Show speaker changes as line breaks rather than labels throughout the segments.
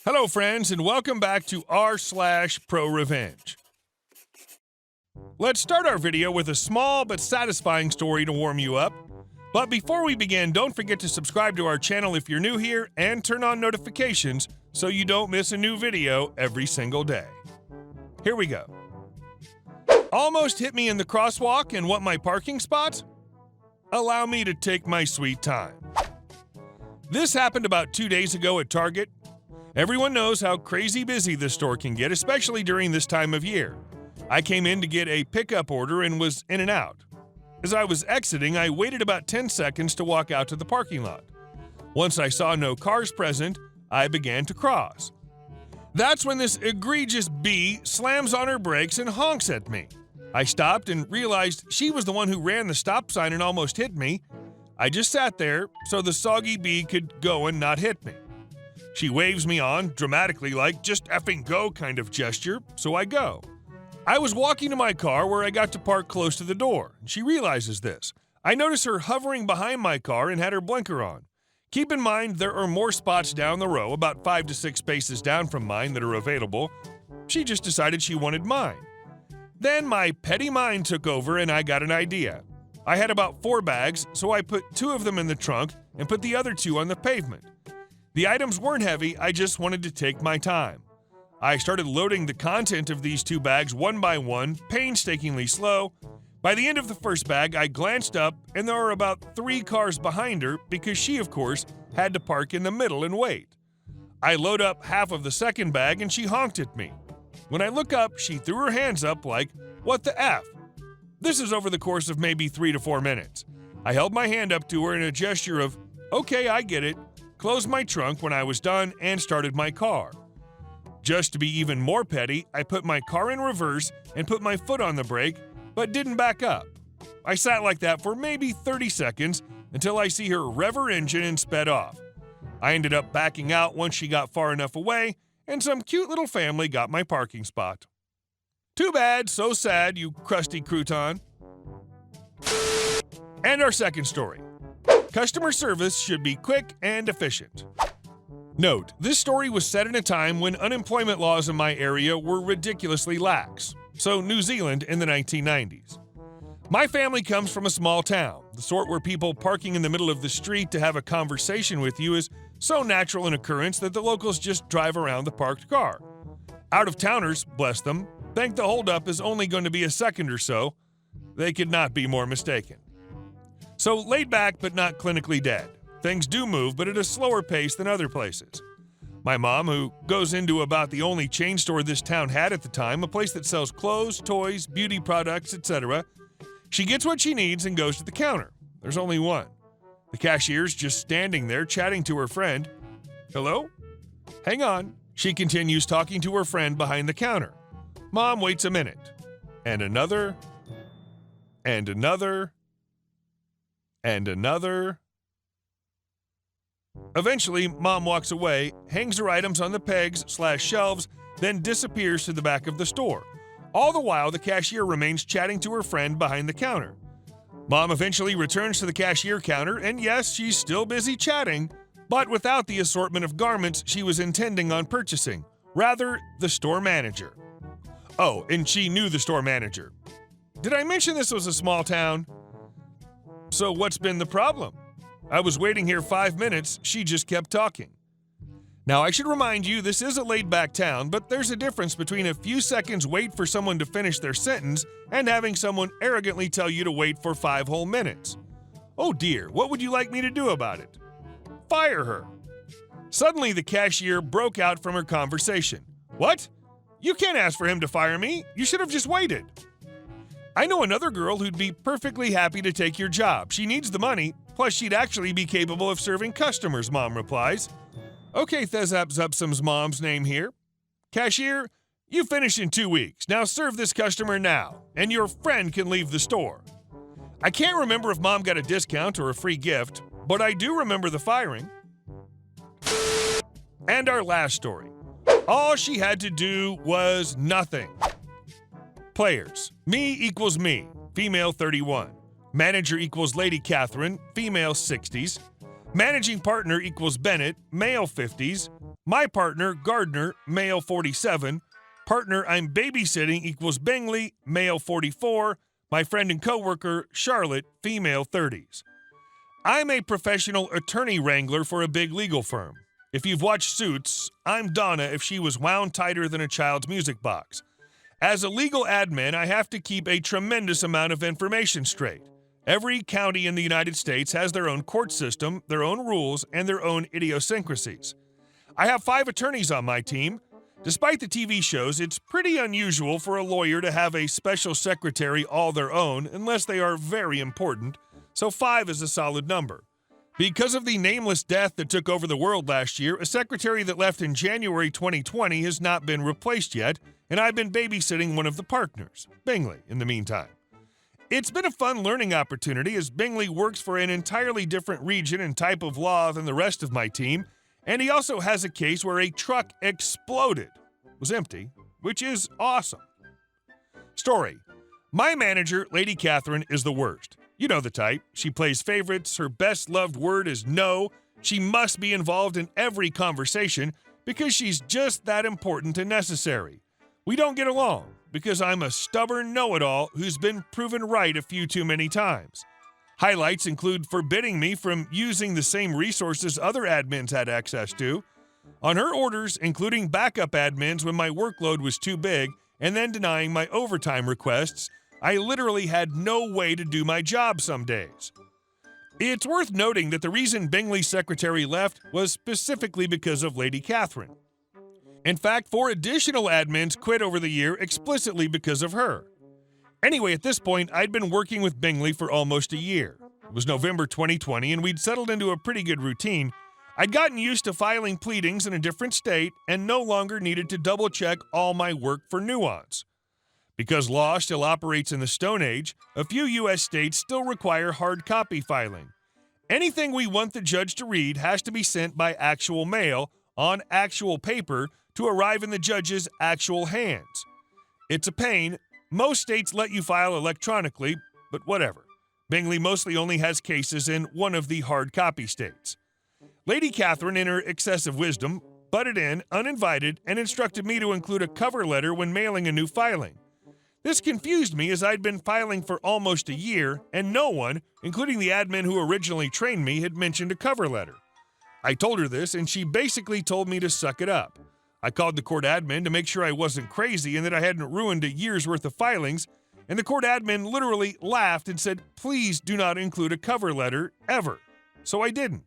Hello, friends, and welcome back to r/ProRevenge. Let's start our video with a small but satisfying story to warm you up. But before we begin, don't forget to subscribe to our channel if you're new here and turn on notifications so you don't miss a new video every single day. Here we go. Almost hit me in the crosswalk and want my parking spot? Allow me to take my sweet time. This happened about 2 days ago at Target. Everyone knows how crazy busy this store can get, especially during this time of year. I came in to get a pickup order and was in and out. As I was exiting, I waited about 10 seconds to walk out to the parking lot. Once I saw no cars present, I began to cross. That's when this egregious bee slams on her brakes and honks at me. I stopped and realized she was the one who ran the stop sign and almost hit me. I just sat there so the soggy bee could go and not hit me. She waves me on, dramatically like, just effing go kind of gesture, so I go. I was walking to my car where I got to park close to the door. She realizes this. I notice her hovering behind my car and had her blinker on. Keep in mind there are more spots down the row, about 5 to 6 spaces down from mine, that are available. She just decided she wanted mine. Then my petty mind took over and I got an idea. I had about 4 bags, so I put 2 of them in the trunk and put the other 2 on the pavement. The items weren't heavy, I just wanted to take my time. I started loading the content of these 2 bags one by one, painstakingly slow. By the end of the first bag, I glanced up and there were about 3 cars behind her because she, of course, had to park in the middle and wait. I load up half of the second bag and she honked at me. When I look up, she threw her hands up like, "What the F?" This is over the course of maybe 3 to 4 minutes. I held my hand up to her in a gesture of, "Okay, I get it," closed my trunk when I was done, and started my car. Just to be even more petty, I put my car in reverse and put my foot on the brake, but didn't back up. I sat like that for maybe 30 seconds until I see her rev her engine and sped off. I ended up backing out once she got far enough away, and some cute little family got my parking spot. Too bad, so sad, you crusty crouton. And our second story. Customer service should be quick and efficient. Note, this story was set in a time when unemployment laws in my area were ridiculously lax, so New Zealand in the 1990s. My family comes from a small town, the sort where people parking in the middle of the street to have a conversation with you is so natural an occurrence that the locals just drive around the parked car. Out-of-towners, bless them, think the holdup is only going to be a second or so. They could not be more mistaken. So laid back but not clinically dead. Things do move, but at a slower pace than other places. My mom, who goes into about the only chain store this town had at the time, a place that sells clothes, toys, beauty products, etc., she gets what she needs and goes to the counter. There's only one. The cashier's just standing there chatting to her friend. "Hello? Hang on." She continues talking to her friend behind the counter. Mom waits a minute. And another. And another. And another. Eventually, Mom walks away, hangs her items on the pegs/shelves, then disappears to the back of the store. All the while, the cashier remains chatting to her friend behind the counter. Mom eventually returns to the cashier counter, and yes, she's still busy chatting, but without the assortment of garments she was intending on purchasing. Rather, the store manager. Oh, and she knew the store manager. Did I mention this was a small town? So what's been the problem? I was waiting here 5 minutes, she just kept talking. Now I should remind you this is a laid-back town, but there's a difference between a few seconds wait for someone to finish their sentence and having someone arrogantly tell you to wait for 5 whole minutes. Oh dear, what would you like me to do about it? Fire her. Suddenly the cashier broke out from her conversation. "What? You can't ask for him to fire me. You should have just waited." "I know another girl who'd be perfectly happy to take your job. She needs the money, plus she'd actually be capable of serving customers," Mom replies. "Okay, Thezapzupsum's mom's name here. Cashier, you finish in 2 weeks. Now serve this customer now, and your friend can leave the store." I can't remember if Mom got a discount or a free gift, but I do remember the firing. And our last story. All she had to do was nothing. Players. Me equals me, female 31. Manager equals Lady Catherine, female 60s. Managing partner equals Bennett, male 50s. My partner, Gardner, male 47. Partner I'm babysitting equals Bingley, male 44. My friend and coworker, Charlotte, female 30s. I'm a professional attorney wrangler for a big legal firm. If you've watched Suits, I'm Donna if she was wound tighter than a child's music box. As a legal admin, I have to keep a tremendous amount of information straight. Every county in the United States has their own court system, their own rules, and their own idiosyncrasies. I have 5 attorneys on my team. Despite the TV shows, it's pretty unusual for a lawyer to have a special secretary all their own unless they are very important, so 5 is a solid number. Because of the nameless death that took over the world last year, a secretary that left in January 2020 has not been replaced yet, and I've been babysitting one of the partners, Bingley, in the meantime. It's been a fun learning opportunity as Bingley works for an entirely different region and type of law than the rest of my team, and he also has a case where a truck exploded. It was empty, which is awesome. Story. My manager, Lady Catherine, is the worst. You know the type. She plays favorites. Her best loved word is no. She must be involved in every conversation because she's just that important and necessary. We don't get along because I'm a stubborn know-it-all who's been proven right a few too many times. Highlights include forbidding me from using the same resources other admins had access to, on her orders including backup admins when my workload was too big, and then denying my overtime requests. I literally had no way to do my job some days. It's worth noting that the reason Bingley's secretary left was specifically because of Lady Catherine. In fact, 4 additional admins quit over the year explicitly because of her. Anyway, at this point, I'd been working with Bingley for almost a year. It was November 2020, and we'd settled into a pretty good routine. I'd gotten used to filing pleadings in a different state and no longer needed to double-check all my work for nuance. Because law still operates in the Stone Age, a few U.S. states still require hard copy filing. Anything we want the judge to read has to be sent by actual mail, on actual paper, to arrive in the judge's actual hands. It's a pain. Most states let you file electronically, but whatever. Bingley mostly only has cases in one of the hard copy states. Lady Catherine, in her excessive wisdom, butted in, uninvited, and instructed me to include a cover letter when mailing a new filing. This confused me as I'd been filing for almost a year, and no one, including the admin who originally trained me, had mentioned a cover letter. I told her this, and she basically told me to suck it up. I called the court admin to make sure I wasn't crazy and that I hadn't ruined a year's worth of filings, and the court admin literally laughed and said, "Please do not include a cover letter, ever." So I didn't.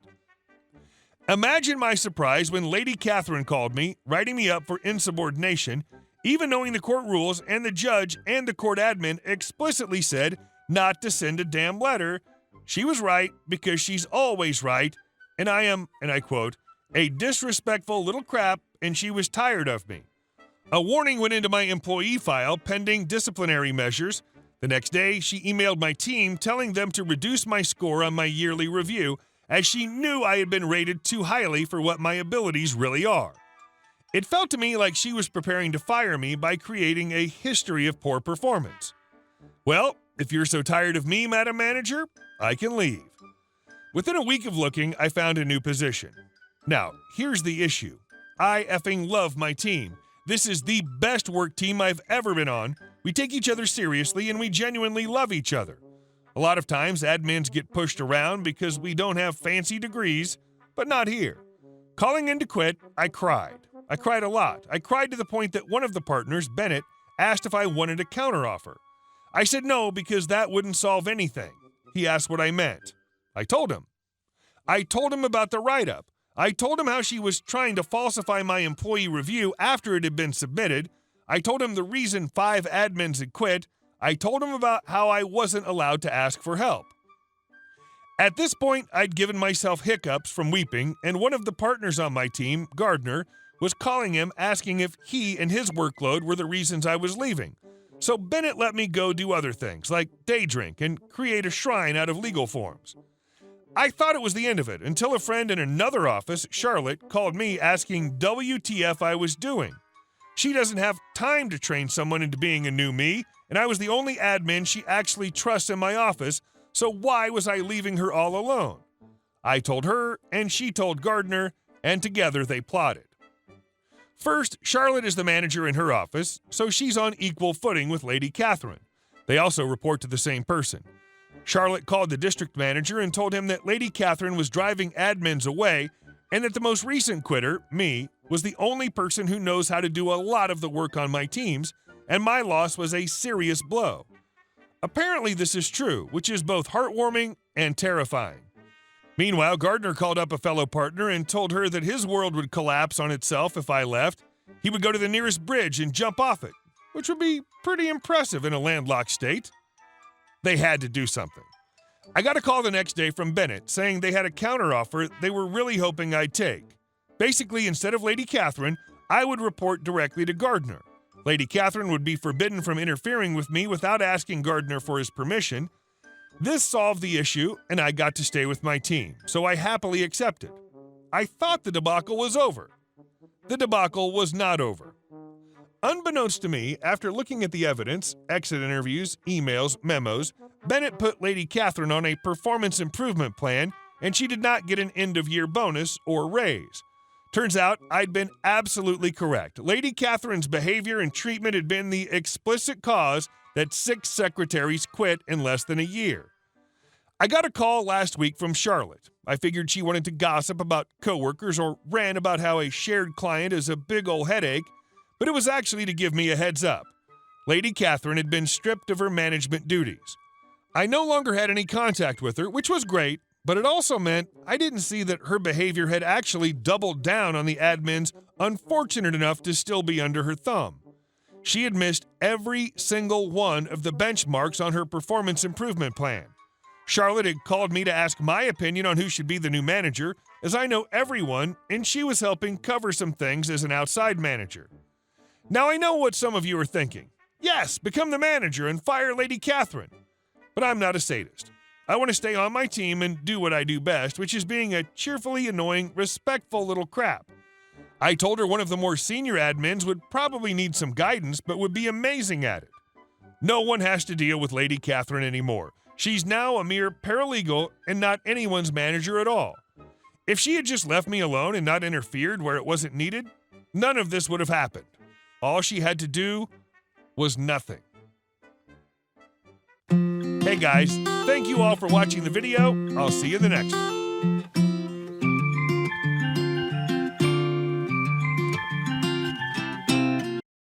Imagine my surprise when Lady Catherine called me, writing me up for insubordination, even knowing the court rules and the judge and the court admin explicitly said not to send a damn letter. She was right because she's always right, and I am, and I quote, "a disrespectful little crap, and she was tired of me." A warning went into my employee file pending disciplinary measures. The next day, she emailed my team telling them to reduce my score on my yearly review as she knew I had been rated too highly for what my abilities really are. It felt to me like she was preparing to fire me by creating a history of poor performance. Well, if you're so tired of me, Madam Manager, I can leave. Within a week of looking, I found a new position. Now, here's the issue. I effing love my team. This is the best work team I've ever been on. We take each other seriously and we genuinely love each other. A lot of times, admins get pushed around because we don't have fancy degrees, but not here. Calling in to quit, I cried. I cried a lot. I cried to the point that one of the partners, Bennett, asked if I wanted a counteroffer. I said no because that wouldn't solve anything. He asked what I meant. I told him. I told him about the write-up. I told him how she was trying to falsify my employee review after it had been submitted. I told him the reason 5 admins had quit. I told him about how I wasn't allowed to ask for help. At this point, I'd given myself hiccups from weeping, and one of the partners on my team, Gardner, was calling him asking if he and his workload were the reasons I was leaving. So Bennett let me go do other things, like day drink and create a shrine out of legal forms. I thought it was the end of it until a friend in another office, Charlotte, called me asking WTF I was doing. She doesn't have time to train someone into being a new me, and I was the only admin she actually trusts in my office, so why was I leaving her all alone? I told her, and she told Gardner, and together they plotted. First, Charlotte is the manager in her office, so she's on equal footing with Lady Catherine. They also report to the same person. Charlotte called the district manager and told him that Lady Catherine was driving admins away and that the most recent quitter, me, was the only person who knows how to do a lot of the work on my teams, and my loss was a serious blow. Apparently this is true, which is both heartwarming and terrifying. Meanwhile, Gardner called up a fellow partner and told her that his world would collapse on itself if I left. He would go to the nearest bridge and jump off it, which would be pretty impressive in a landlocked state. They had to do something. I got a call the next day from Bennett saying they had a counteroffer they were really hoping I'd take. Basically, instead of Lady Catherine, I would report directly to Gardner. Lady Catherine would be forbidden from interfering with me without asking Gardner for his permission. This solved the issue, and I got to stay with my team, so I happily accepted. I thought the debacle was over. The debacle was not over. Unbeknownst to me, after looking at the evidence, exit interviews, emails, memos, Bennett put Lady Catherine on a performance improvement plan, and she did not get an end-of-year bonus or raise. Turns out I'd been absolutely correct. Lady Catherine's behavior and treatment had been the explicit cause that 6 secretaries quit in less than a year. I got a call last week from Charlotte. I figured she wanted to gossip about coworkers or rant about how a shared client is a big ol' headache, but it was actually to give me a heads up. Lady Catherine had been stripped of her management duties. I no longer had any contact with her, which was great, but it also meant I didn't see that her behavior had actually doubled down on the admins unfortunate enough to still be under her thumb. She had missed every single one of the benchmarks on her performance improvement plan. Charlotte had called me to ask my opinion on who should be the new manager, as I know everyone, and she was helping cover some things as an outside manager. Now I know what some of you are thinking. Yes, become the manager and fire Lady Catherine. But I'm not a sadist. I want to stay on my team and do what I do best, which is being a cheerfully annoying, respectful little crap. I told her one of the more senior admins would probably need some guidance, but would be amazing at it. No one has to deal with Lady Catherine anymore. She's now a mere paralegal and not anyone's manager at all. If she had just left me alone and not interfered where it wasn't needed, none of this would have happened. All she had to do was nothing. Hey guys, thank you all for watching the video. I'll see you in the next one.